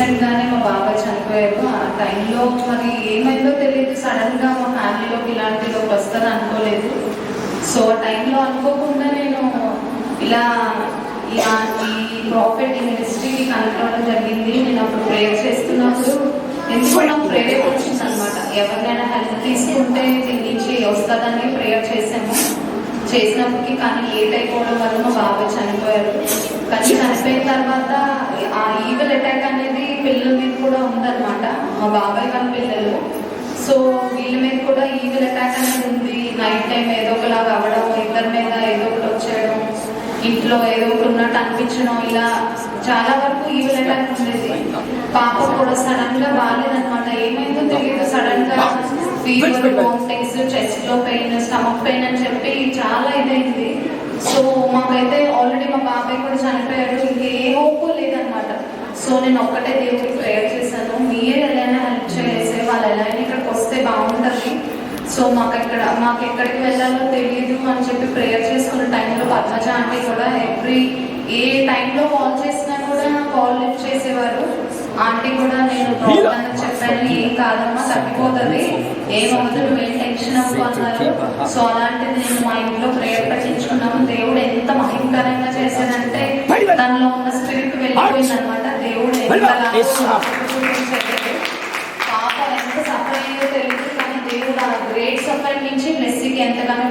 రీసెంట్గానే మా బాబాయ్ చనిపోయారు. ఆ టైంలో మరి ఏమైందో తెలియదు, సడన్గా మా ఫ్యామిలీలోకి ఇలాంటిది ఒకటి వస్తుంది అనుకోలేదు. సో ఆ టైంలో అనుకోకుండా నేను ఇలా ఈ ప్రాఫిట్ ఈ మినిస్ట్రీకి కనెక్ట్ అవ్వడం జరిగింది. నేను అప్పుడు ప్రేయర్ చేస్తున్నప్పుడు ఎందుకు నాకు ప్రేయర్ వచ్చింది అనమాట. ఎవరినైనా హెల్ప్ తీసుకుంటే దీని నుంచి వస్తుందని ప్రేయర్ చేసినప్పటికీ కానీ లేట్ అయిపోవడం వల్ల మా బాబాయ్ చనిపోయారు. కానీ చనిపోయిన తర్వాత ఆ ఈవిల్ అటాక్ అనేది పిల్లల మీద కూడా ఉందన్నమాట, మా బాబాయ్ వాళ్ళ పిల్లలు. సో వీళ్ళ మీద కూడా ఈవిల్ అటాక్ అనేది ఉంది. నైట్ టైం ఏదో ఒకలాగా అవ్వడం, ఇద్దరి మీద ఏదో ఒకటి వచ్చేయడం, ఇంట్లో ఏదో ఒకటి ఉన్నట్టు అనిపించడం, ఇలా చాలా వరకు ఈవిల్ అటాక్ ఉండేది. పాప కూడా సడన్ గా బాగాలేదనమాట, ఏమైందో తెలియదు. సడన్ గా ఫీవర్, వామిటింగ్స్, చెస్ట్ లో పెయిన్, స్టమక్ పెయిన్ అని చెప్పి చాలా ఇదైంది. సో మాకైతే ఆల్రెడీ మా బాబాయ్ కూడా చనిపోయాడు, ఇంకే హోప్ లేదనమాట. సో నేను ఒక్కటే దేవుడికి ప్రేయర్ చేశాను, మీరు ఎలా హెల్ప్ చేసే వాళ్ళు ఎలా అయినా ఇక్కడికి వస్తే బాగుంటుంది. సో మాకు ఎక్కడికి వెళ్ళాలో తెలియదు అని చెప్పి ప్రేయర్ చేసుకున్న టైంలో పద్మజ ఆంటీ కూడా ఏ టైంలో కాల్ చేసినా కూడా కాల్ లిఫ్ట్ చేసేవారు. ఆంటీ కూడా నేను ప్రాబ్లం చెప్పాను, ఏం కాదమ్మా తగ్గిపోతుంది, ఏమవుతుంది, నువ్వేం టెన్షన్ అవ్వు అన్నారు. సో అలాంటిది నేను మా ఇంట్లో ప్రేయర్ పెట్టించుకున్నాము. దేవుడు ఎంత మహిమకరంగా చేశాడంటే తనలో ఉన్న స్పిరిట్ వెళ్ళిపోయింది అనమాట. దేవుడు పాప ఎంత సఫర్ అయ్యో తెలియదు, కానీ దేవుడు ఆ గ్రేట్ సఫర్ నుంచి మెస్సీకి ఎంతగానో